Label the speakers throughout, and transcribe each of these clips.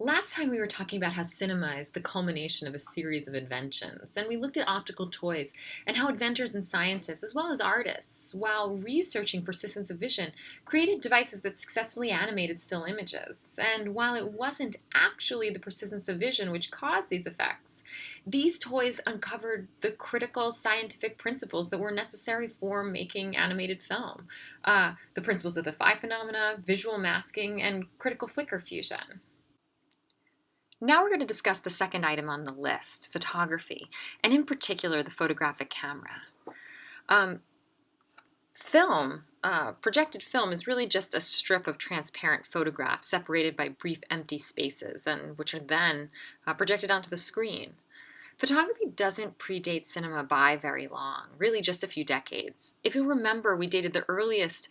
Speaker 1: Last time we were talking about how cinema is the culmination of a series of inventions, and we looked at optical toys and how inventors and scientists, as well as artists, while researching persistence of vision, created devices that successfully animated still images. And while it wasn't actually the persistence of vision which caused these effects, these toys uncovered the critical scientific principles that were necessary for making animated film. The principles of the phi phenomena, visual masking, and critical flicker fusion. Now we're going to discuss the second item on the list, photography, and in particular the photographic camera. Um, projected film is really just a strip of transparent photograph separated by brief empty spaces, and which are then projected onto the screen. Photography doesn't predate cinema by very long, really just a few decades. If you remember, we dated the earliest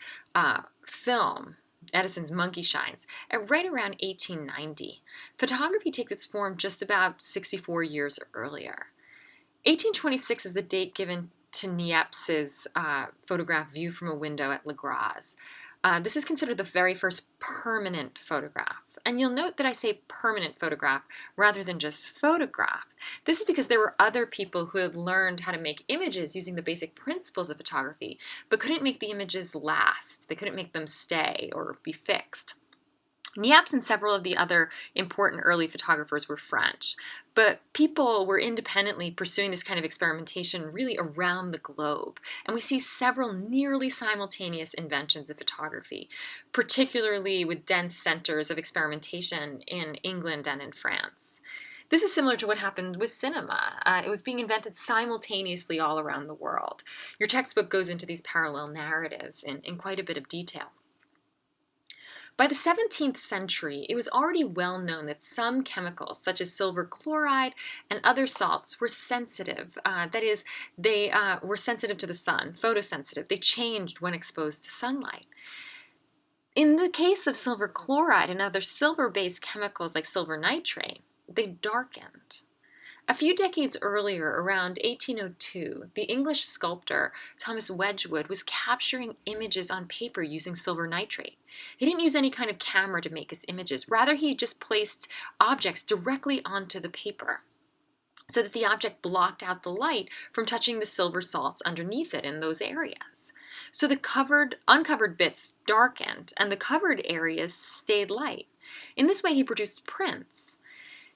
Speaker 1: film, Edison's Monkey Shines, at right around 1890. Photography takes its form just about 64 years earlier. 1826 is the date given to Niepce's photograph View from a Window at Le Gras. This is considered the very first permanent photograph. And you'll note that I say permanent photograph rather than just photograph. This is because there were other people who had learned how to make images using the basic principles of photography, but couldn't make the images last. They couldn't make them stay or be fixed. Niepce and several of the other important early photographers were French, but people were independently pursuing this kind of experimentation really around the globe, and we see several nearly simultaneous inventions of photography, particularly with dense centers of experimentation in England and in France. This is similar to what happened with cinema. It was being invented simultaneously all around the world. Your textbook goes into these parallel narratives in quite a bit of detail. By the 17th century, it was already well known that some chemicals, such as silver chloride and other salts, were sensitive. That is, they were sensitive to the sun, photosensitive. They changed when exposed to sunlight. In the case of silver chloride and other silver-based chemicals like silver nitrate, they darkened. A few decades earlier, around 1802, the English sculptor Thomas Wedgwood was capturing images on paper using silver nitrate. He didn't use any kind of camera to make his images. Rather, he just placed objects directly onto the paper so that the object blocked out the light from touching the silver salts underneath it in those areas. So the uncovered bits darkened and the covered areas stayed light. In this way, he produced prints.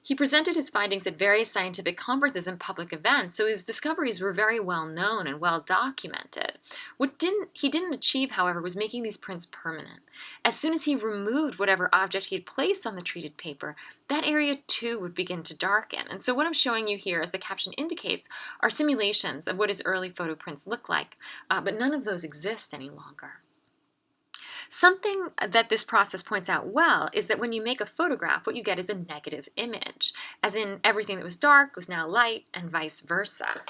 Speaker 1: He presented his findings at various scientific conferences and public events, so his discoveries were very well known and well documented. What he didn't achieve, however, was making these prints permanent. As soon as he removed whatever object he had placed on the treated paper, that area too would begin to darken. And so what I'm showing you here, as the caption indicates, are simulations of what his early photo prints look like, but none of those exist any longer. Something that this process points out well is that when you make a photograph, what you get is a negative image, as in everything that was dark was now light and vice versa.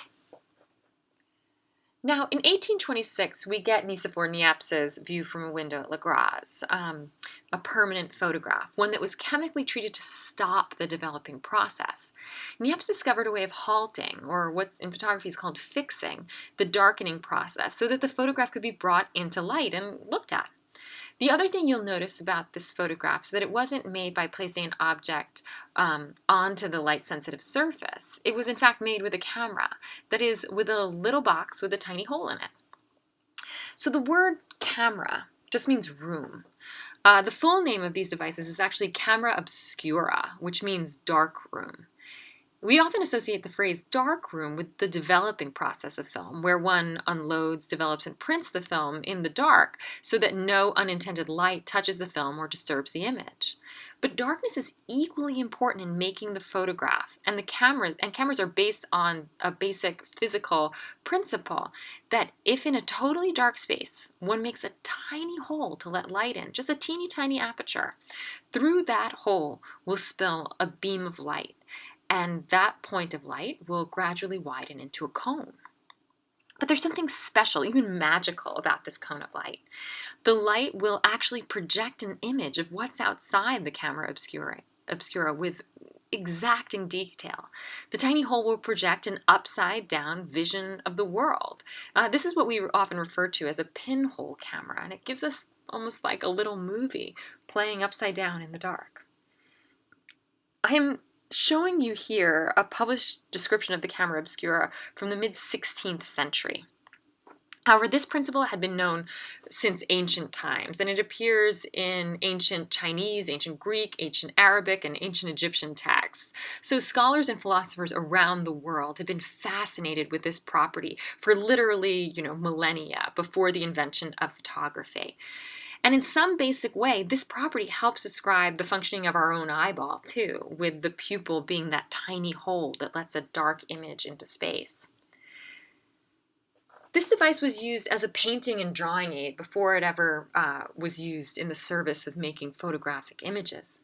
Speaker 1: Now, in 1826, we get Nicephore Niepce's View from a Window at Le Gras, a permanent photograph, one that was chemically treated to stop the developing process. Niepce discovered a way of halting, or what's in photography is called fixing, the darkening process so that the photograph could be brought into light and looked at. The other thing you'll notice about this photograph is that it wasn't made by placing an object onto the light-sensitive surface. It was in fact made with a camera, that is, with a little box with a tiny hole in it. So the word camera just means room. The full name of these devices is actually camera obscura, which means dark room. We often associate the phrase dark room with the developing process of film, where one unloads, develops, and prints the film in the dark so that no unintended light touches the film or disturbs the image. But darkness is equally important in making the photograph, and cameras are based on a basic physical principle that if in a totally dark space, one makes a tiny hole to let light in, just a teeny tiny aperture, through that hole will spill a beam of light. And that point of light will gradually widen into a cone. But there's something special, even magical, about this cone of light. The light will actually project an image of what's outside the camera obscura with exacting detail. The tiny hole will project an upside-down vision of the world. This is what we often refer to as a pinhole camera, and it gives us almost like a little movie playing upside down in the dark. I'm showing you here a published description of the camera obscura from the mid-16th century. However, this principle had been known since ancient times, and it appears in ancient Chinese, ancient Greek, ancient Arabic, and ancient Egyptian texts. So scholars and philosophers around the world have been fascinated with this property for literally, millennia before the invention of photography. And in some basic way, this property helps describe the functioning of our own eyeball, too, with the pupil being that tiny hole that lets a dark image into space. This device was used as a painting and drawing aid before it ever was used in the service of making photographic images.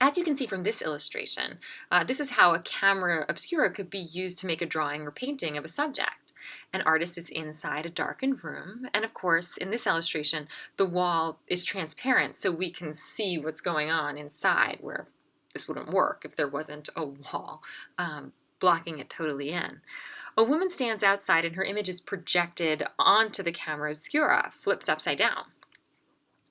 Speaker 1: As you can see from this illustration, this is how a camera obscura could be used to make a drawing or painting of a subject. An artist is inside a darkened room, and of course, in this illustration, the wall is transparent so we can see what's going on inside, where this wouldn't work if there wasn't a wall blocking it totally in. A woman stands outside and her image is projected onto the camera obscura, flipped upside down.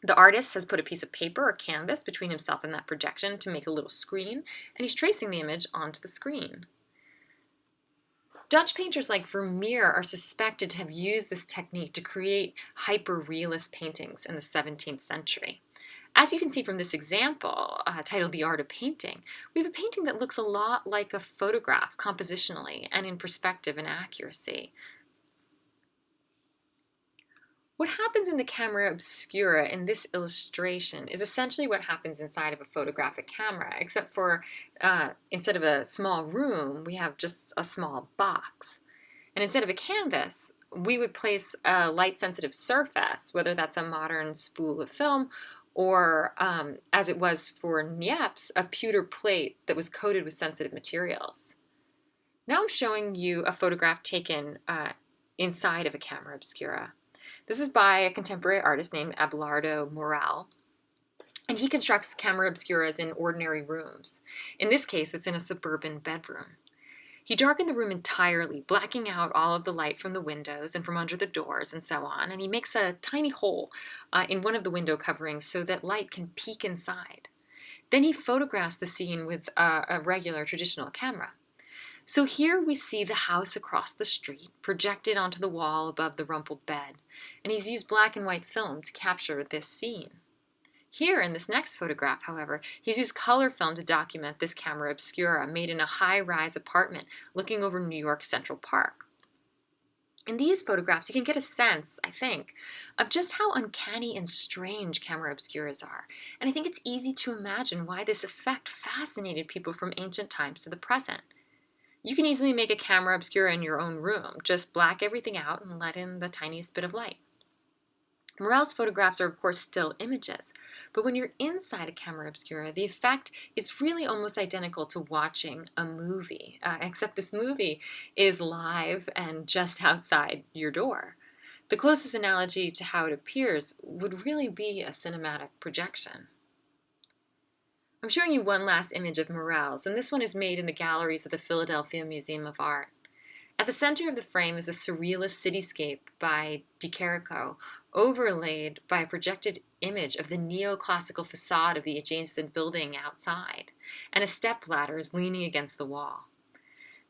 Speaker 1: The artist has put a piece of paper or canvas between himself and that projection to make a little screen, and he's tracing the image onto the screen. Dutch painters like Vermeer are suspected to have used this technique to create hyper-realist paintings in the 17th century. As you can see from this example, titled The Art of Painting, we have a painting that looks a lot like a photograph compositionally and in perspective and accuracy. What happens in the camera obscura in this illustration is essentially what happens inside of a photographic camera, except for instead of a small room, we have just a small box. And instead of a canvas, we would place a light-sensitive surface, whether that's a modern spool of film or, as it was for Niepce, a pewter plate that was coated with sensitive materials. Now I'm showing you a photograph taken inside of a camera obscura. This is by a contemporary artist named Abelardo Morell, and he constructs camera obscuras in ordinary rooms. In this case, it's in a suburban bedroom. He darkened the room entirely, blacking out all of the light from the windows and from under the doors and so on, and he makes a tiny hole in one of the window coverings so that light can peek inside. Then he photographs the scene with a regular traditional camera. So here we see the house across the street projected onto the wall above the rumpled bed, and he's used black and white film to capture this scene. Here in this next photograph, however, he's used color film to document this camera obscura made in a high-rise apartment looking over New York Central Park. In these photographs, you can get a sense, I think, of just how uncanny and strange camera obscuras are, and I think it's easy to imagine why this effect fascinated people from ancient times to the present. You can easily make a camera obscura in your own room. Just black everything out and let in the tiniest bit of light. Morell's photographs are, of course, still images, but when you're inside a camera obscura, the effect is really almost identical to watching a movie, except this movie is live and just outside your door. The closest analogy to how it appears would really be a cinematic projection. I'm showing you one last image of Morell's, and this one is made in the galleries of the Philadelphia Museum of Art. At the center of the frame is a surrealist cityscape by De Chirico, overlaid by a projected image of the neoclassical facade of the adjacent building outside, and a stepladder is leaning against the wall.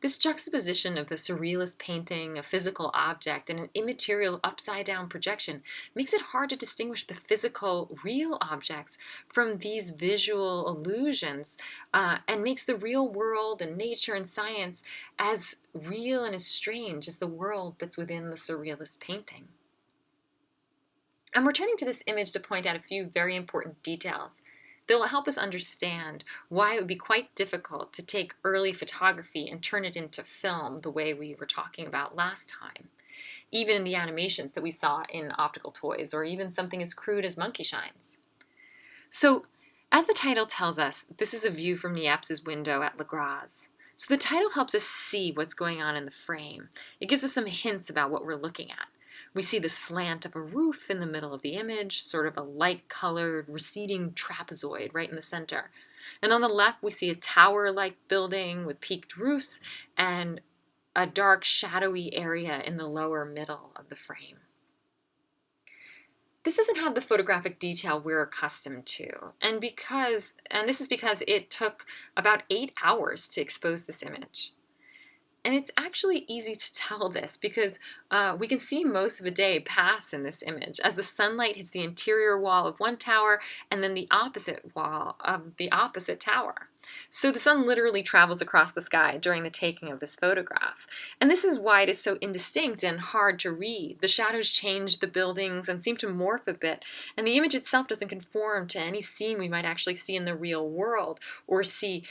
Speaker 1: This juxtaposition of the surrealist painting, a physical object, and an immaterial upside-down projection makes it hard to distinguish the physical, real objects from these visual illusions, and makes the real world and nature and science as real and as strange as the world that's within the surrealist painting. I'm returning to this image to point out a few very important details that will help us understand why it would be quite difficult to take early photography and turn it into film the way we were talking about last time, even in the animations that we saw in optical toys, or even something as crude as monkey shines. So, as the title tells us, this is a view from Niepce's window at Le Graz. So the title helps us see what's going on in the frame. It gives us some hints about what we're looking at. We see the slant of a roof in the middle of the image, sort of a light-colored, receding trapezoid right in the center. And on the left, we see a tower-like building with peaked roofs and a dark, shadowy area in the lower middle of the frame. This doesn't have the photographic detail we're accustomed to, and this is because it took about 8 hours to expose this image. And it's actually easy to tell this because we can see most of a day pass in this image as the sunlight hits the interior wall of one tower and then the opposite wall of the opposite tower. So the sun literally travels across the sky during the taking of this photograph. And this is why it is so indistinct and hard to read. The shadows change the buildings and seem to morph a bit, and the image itself doesn't conform to any scene we might actually see in the real world or see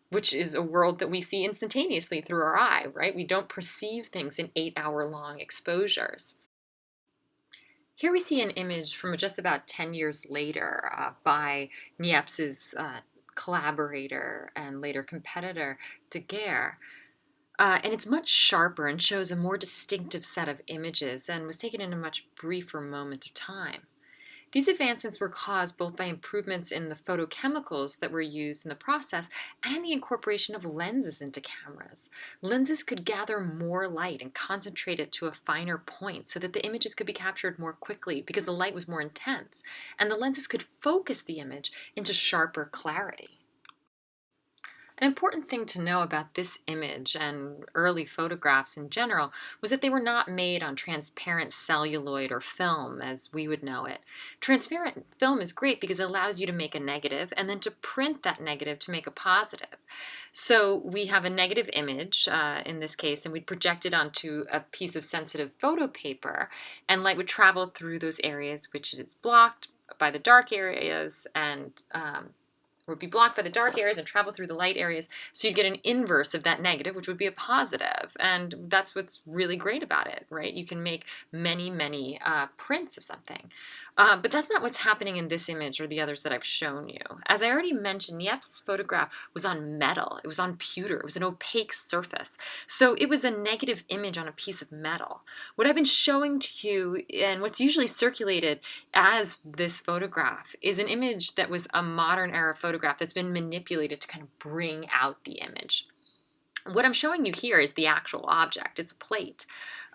Speaker 1: which is a world that we see instantaneously through our eye, right? We don't perceive things in 8-hour-long exposures. Here we see an image from just about 10 years later by Niepce's collaborator and later competitor, Daguerre. And it's much sharper and shows a more distinctive set of images and was taken in a much briefer moment of time. These advancements were caused both by improvements in the photochemicals that were used in the process and in the incorporation of lenses into cameras. Lenses could gather more light and concentrate it to a finer point so that the images could be captured more quickly because the light was more intense, and the lenses could focus the image into sharper clarity. An important thing to know about this image and early photographs in general was that they were not made on transparent celluloid or film as we would know it. Transparent film is great because it allows you to make a negative and then to print that negative to make a positive. So we have a negative image in this case, and we'd project it onto a piece of sensitive photo paper, and light would travel through those areas which is blocked by the dark areas would be blocked by the dark areas and travel through the light areas. So you'd get an inverse of that negative, which would be a positive. And that's what's really great about it, right? You can make many, many prints of something. But that's not what's happening in this image or the others that I've shown you. As I already mentioned, Niepce's photograph was on metal. It was on pewter. It was an opaque surface. So it was a negative image on a piece of metal. What I've been showing to you and what's usually circulated as this photograph is an image that was a modern era photograph that's been manipulated to kind of bring out the image. What I'm showing you here is the actual object. It's a plate.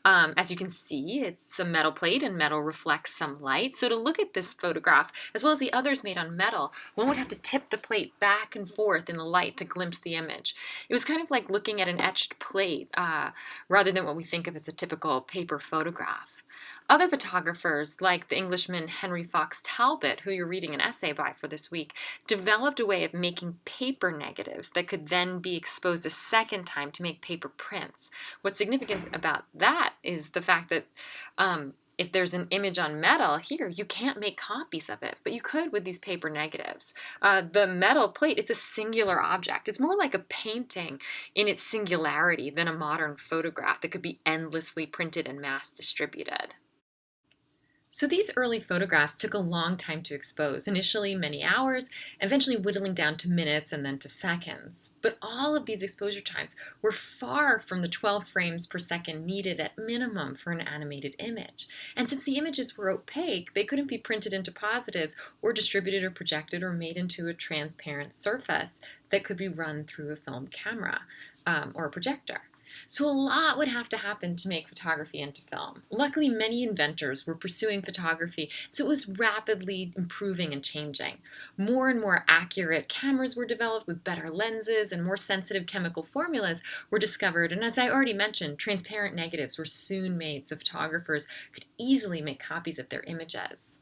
Speaker 1: As you can see, it's a metal plate and metal reflects some light. So to look at this photograph, as well as the others made on metal, one would have to tip the plate back and forth in the light to glimpse the image. It was kind of like looking at an etched plate rather than what we think of as a typical paper photograph. Other photographers, like the Englishman Henry Fox Talbot, who you're reading an essay by for this week, developed a way of making paper negatives that could then be exposed a second time to make paper prints. What's significant about that is the fact that if there's an image on metal here, you can't make copies of it, but you could with these paper negatives. The metal plate, it's a singular object. It's more like a painting in its singularity than a modern photograph that could be endlessly printed and mass distributed. So these early photographs took a long time to expose, initially many hours, eventually whittling down to minutes and then to seconds. But all of these exposure times were far from the 12 frames per second needed at minimum for an animated image. And since the images were opaque, they couldn't be printed into positives or distributed or projected or made into a transparent surface that could be run through a film camera or a projector. So a lot would have to happen to make photography into film. Luckily, many inventors were pursuing photography, so it was rapidly improving and changing. More and more accurate cameras were developed with better lenses, and more sensitive chemical formulas were discovered. And as I already mentioned, transparent negatives were soon made so photographers could easily make copies of their images.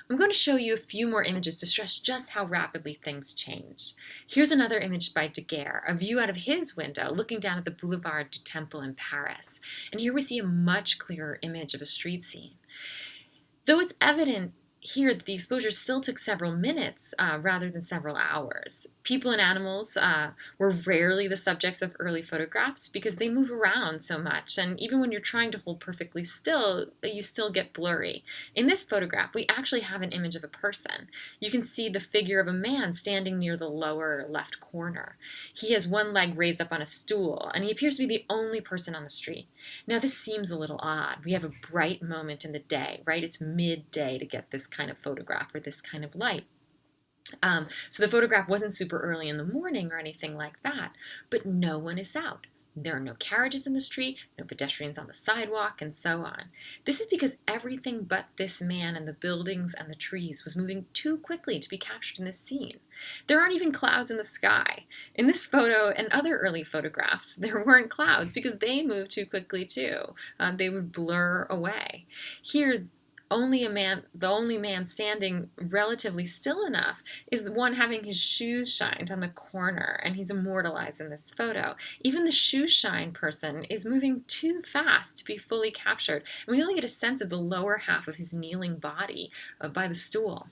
Speaker 1: I'm going to show you a few more images to stress just how rapidly things changed. Here's another image by Daguerre, a view out of his window looking down at the Boulevard du Temple in Paris. And here we see a much clearer image of a street scene. Though it's evident here that the exposure still took several minutes rather than several hours. People and animals were rarely the subjects of early photographs because they move around so much, and even when you're trying to hold perfectly still, you still get blurry. In this photograph, we actually have an image of a person. You can see the figure of a man standing near the lower left corner. He has one leg raised up on a stool, and he appears to be the only person on the street. Now, this seems a little odd. We have a bright moment in the day, right? It's midday to get this kind of photograph or this kind of light. So the photograph wasn't super early in the morning or anything like that, but no one is out. There are no carriages in the street, no pedestrians on the sidewalk, and so on. This is because everything but this man and the buildings and the trees was moving too quickly to be captured in this scene. There aren't even clouds in the sky. In this photo and other early photographs, there weren't clouds because they moved too quickly too. They would blur away. Here, the only man standing relatively still enough is the one having his shoes shined on the corner, and he's immortalized in this photo. Even the shoe shine person is moving too fast to be fully captured, and we only get a sense of the lower half of his kneeling body by the stool.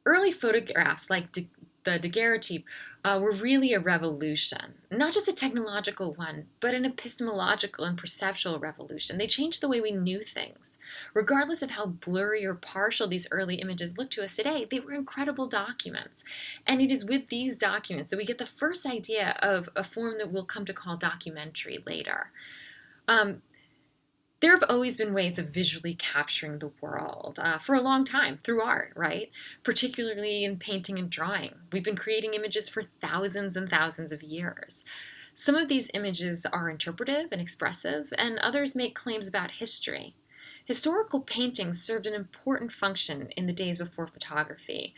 Speaker 1: Early photographs like the daguerreotype were really a revolution, not just a technological one, but an epistemological and perceptual revolution. They changed the way we knew things. Regardless of how blurry or partial these early images look to us today, they were incredible documents. And it is with these documents that we get the first idea of a form that we'll come to call documentary later. There have always been ways of visually capturing the world for a long time through art, right? Particularly in painting and drawing. We've been creating images for thousands and thousands of years. Some of these images are interpretive and expressive, and others make claims about history. Historical paintings served an important function in the days before photography.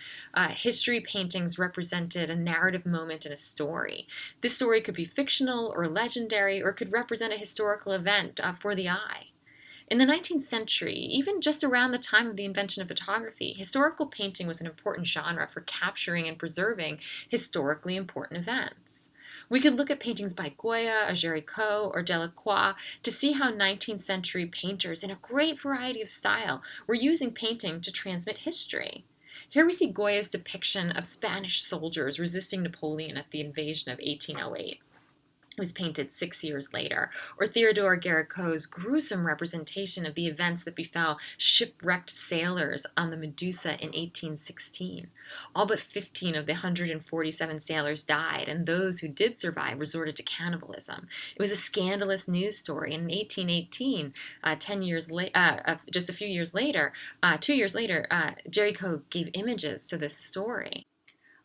Speaker 1: History paintings represented a narrative moment in a story. This story could be fictional or legendary, or could represent a historical event for the eye. In the 19th century, even just around the time of the invention of photography, historical painting was an important genre for capturing and preserving historically important events. We could look at paintings by Goya, Géricault, or Delacroix to see how 19th century painters in a great variety of style were using painting to transmit history. Here we see Goya's depiction of Spanish soldiers resisting Napoleon at the invasion of 1808. It was painted 6 years later, or Theodore Géricault's gruesome representation of the events that befell shipwrecked sailors on the Medusa in 1816. All but 15 of the 147 sailors died, and those who did survive resorted to cannibalism. It was a scandalous news story, and in 1818, just a few years later, 2 years later, Géricault gave images to this story.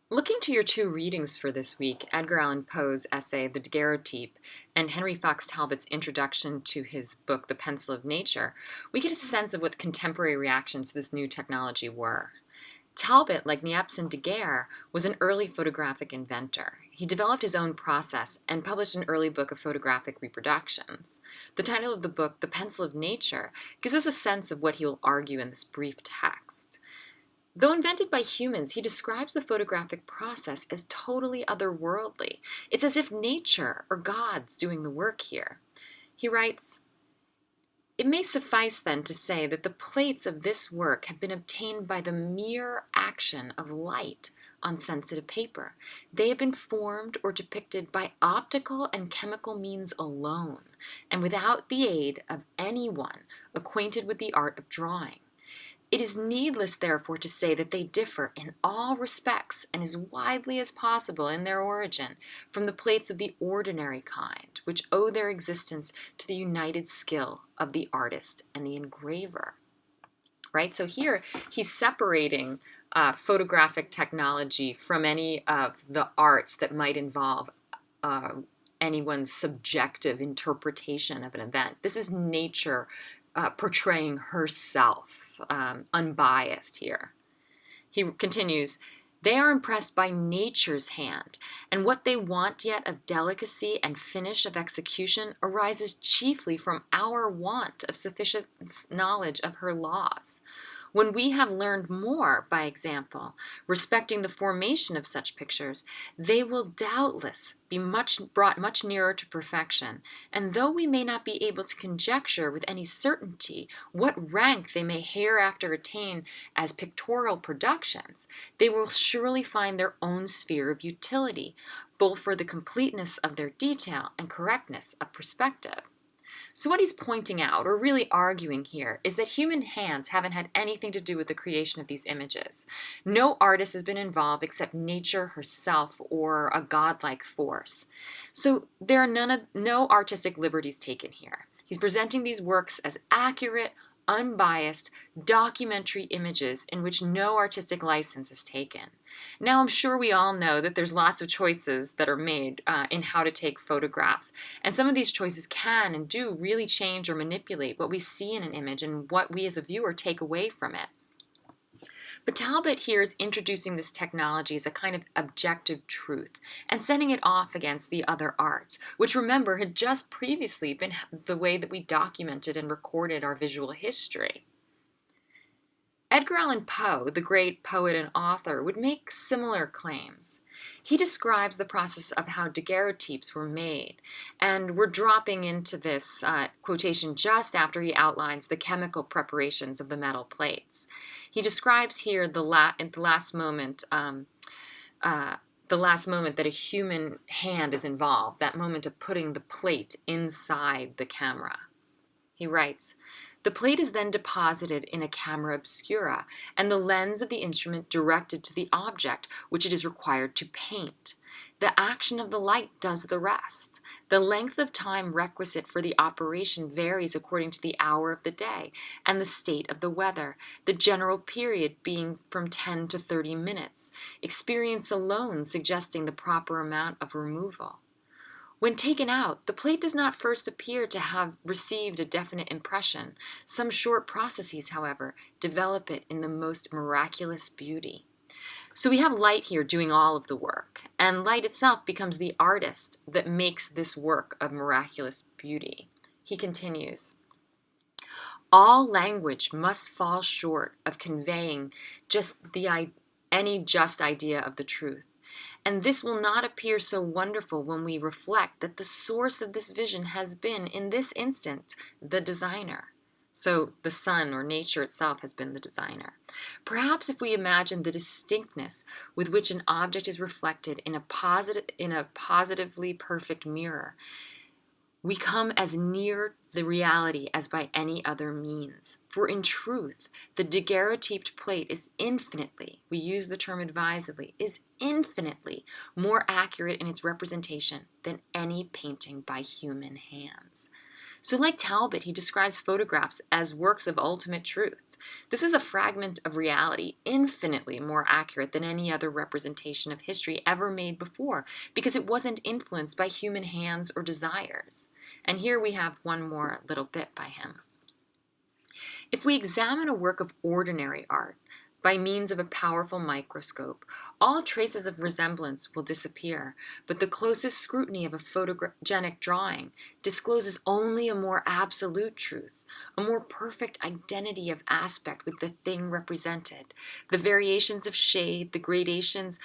Speaker 1: Looking to your two readings for this week, Edgar Allan Poe's essay, The Daguerreotype, and Henry Fox Talbot's introduction to his book, The Pencil of Nature, we get a sense of what the contemporary reactions to this new technology were. Talbot, like Niepce and Daguerre, was an early photographic inventor. He developed his own process and published an early book of photographic reproductions. The title of the book, The Pencil of Nature, gives us a sense of what he will argue in this brief text. Though invented by humans, he describes the photographic process as totally otherworldly. It's as if nature or God's doing the work here. He writes, "It may suffice then to say that the plates of this work have been obtained by the mere action of light on sensitive paper. They have been formed or depicted by optical and chemical means alone, and without the aid of anyone acquainted with the art of drawing. It is needless, therefore, to say that they differ in all respects and as widely as possible in their origin from the plates of the ordinary kind, which owe their existence to the united skill of the artist and the engraver." Right? So here he's separating photographic technology from any of the arts that might involve anyone's subjective interpretation of an event. This is nature portraying herself, unbiased here. He continues, "They are impressed by nature's hand, and what they want yet of delicacy and finish of execution arises chiefly from our want of sufficient knowledge of her laws. When we have learned more, by example, respecting the formation of such pictures, they will doubtless be brought much nearer to perfection, and though we may not be able to conjecture with any certainty what rank they may hereafter attain as pictorial productions, they will surely find their own sphere of utility, both for the completeness of their detail and correctness of perspective." So what he's pointing out, or really arguing here, is that human hands haven't had anything to do with the creation of these images. No artist has been involved except nature herself or a godlike force. So there are no artistic liberties taken here. He's presenting these works as accurate, unbiased, documentary images in which no artistic license is taken. Now, I'm sure we all know that there's lots of choices that are made in how to take photographs, and some of these choices can and do really change or manipulate what we see in an image and what we as a viewer take away from it. But Talbot here is introducing this technology as a kind of objective truth and setting it off against the other arts, which remember had just previously been the way that we documented and recorded our visual history. Edgar Allan Poe, the great poet and author, would make similar claims. He describes the process of how daguerreotypes were made, and we're dropping into this quotation just after he outlines the chemical preparations of the metal plates. He describes here at the last moment that a human hand is involved, that moment of putting the plate inside the camera. He writes, "The plate is then deposited in a camera obscura, and the lens of the instrument directed to the object which it is required to paint. The action of the light does the rest. The length of time requisite for the operation varies according to the hour of the day and the state of the weather, the general period being from 10 to 30 minutes, experience alone suggesting the proper amount of removal. When taken out, the plate does not first appear to have received a definite impression. Some short processes, however, develop it in the most miraculous beauty." So we have light here doing all of the work, and light itself becomes the artist that makes this work of miraculous beauty. He continues, "All language must fall short of conveying any just idea of the truth. And this will not appear so wonderful when we reflect that the source of this vision has been, in this instant, the designer." So the sun or nature itself has been the designer. "Perhaps if we imagine the distinctness with which an object is reflected in a positively perfect mirror, we come as near the reality as by any other means. For in truth, the daguerreotyped plate is infinitely, we use the term advisedly, is infinitely more accurate in its representation than any painting by human hands." So like Talbot, he describes photographs as works of ultimate truth. This is a fragment of reality infinitely more accurate than any other representation of history ever made before, because it wasn't influenced by human hands or desires. And here we have one more little bit by him. "If we examine a work of ordinary art by means of a powerful microscope, all traces of resemblance will disappear, but the closest scrutiny of a photogenic drawing discloses only a more absolute truth, a more perfect identity of aspect with the thing represented. The variations of shade, the gradations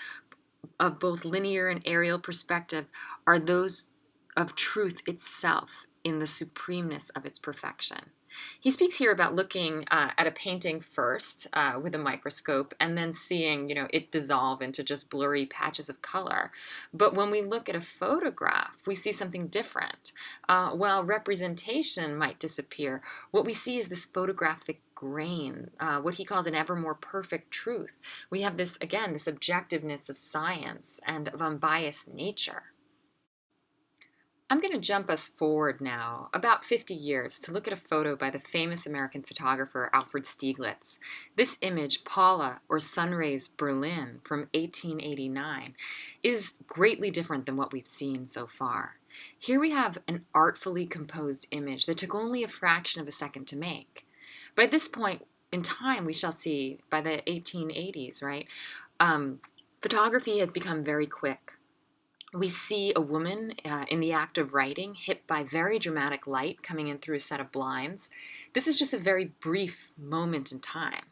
Speaker 1: of both linear and aerial perspective are those of truth itself in the supremeness of its perfection." He speaks here about looking at a painting first with a microscope and then seeing, it dissolve into just blurry patches of color. But when we look at a photograph, we see something different. While representation might disappear, what we see is this photographic grain, what he calls an ever more perfect truth. We have this, again, this objectiveness of science and of unbiased nature. I'm going to jump us forward now about 50 years to look at a photo by the famous American photographer Alfred Stieglitz. This image, Paula or Sunrays Berlin from 1889, is greatly different than what we've seen so far. Here we have an artfully composed image that took only a fraction of a second to make. By this point in time, we shall see, by the 1880s, right, photography had become very quick. We see a woman in the act of writing, hit by very dramatic light coming in through a set of blinds. This is just a very brief moment in time.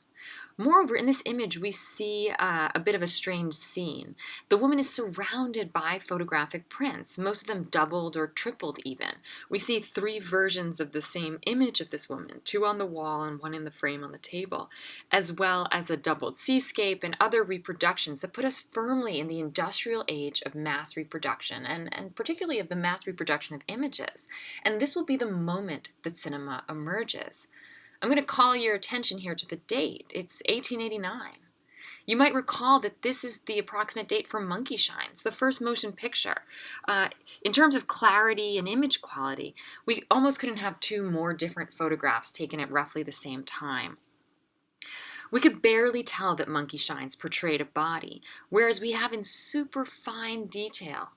Speaker 1: Moreover, in this image, we see a bit of a strange scene. The woman is surrounded by photographic prints, most of them doubled or tripled even. We see 3 versions of the same image of this woman, 2 on the wall and 1 in the frame on the table, as well as a doubled seascape and other reproductions that put us firmly in the industrial age of mass reproduction, and particularly of the mass reproduction of images. And this will be the moment that cinema emerges. I'm going to call your attention here to the date. It's 1889. You might recall that this is the approximate date for Monkey Shines, the first motion picture. In terms of clarity and image quality, we almost couldn't have two more different photographs taken at roughly the same time. We could barely tell that Monkey Shines portrayed a body, whereas we have in super fine detail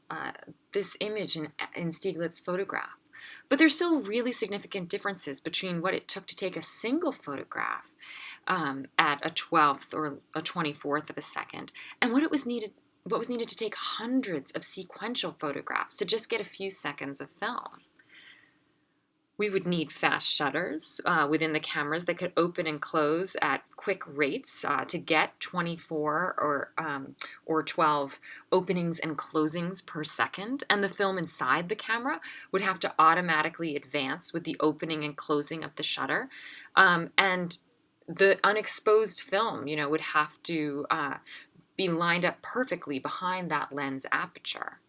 Speaker 1: this image in Stieglitz's photograph. But there's still really significant differences between what it took to take a single photograph at a 12th or a 24th of a second, and what was needed to take hundreds of sequential photographs to just get a few seconds of film. We would need fast shutters within the cameras that could open and close at quick rates to get 24 or 12 openings and closings per second. And the film inside the camera would have to automatically advance with the opening and closing of the shutter. And the unexposed film, would have to be lined up perfectly behind that lens aperture.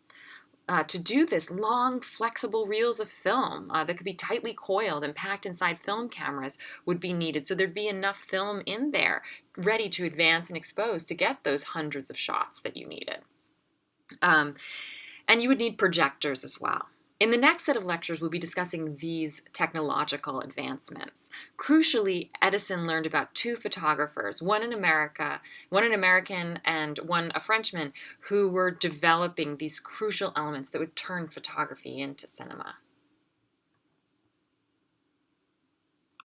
Speaker 1: To do this, long, flexible reels of film that could be tightly coiled and packed inside film cameras would be needed. So there'd be enough film in there ready to advance and expose to get those hundreds of shots that you needed. And you would need projectors as well. In the next set of lectures, we'll be discussing these technological advancements. Crucially, Edison learned about two photographers, one an American and one a Frenchman, who were developing these crucial elements that would turn photography into cinema.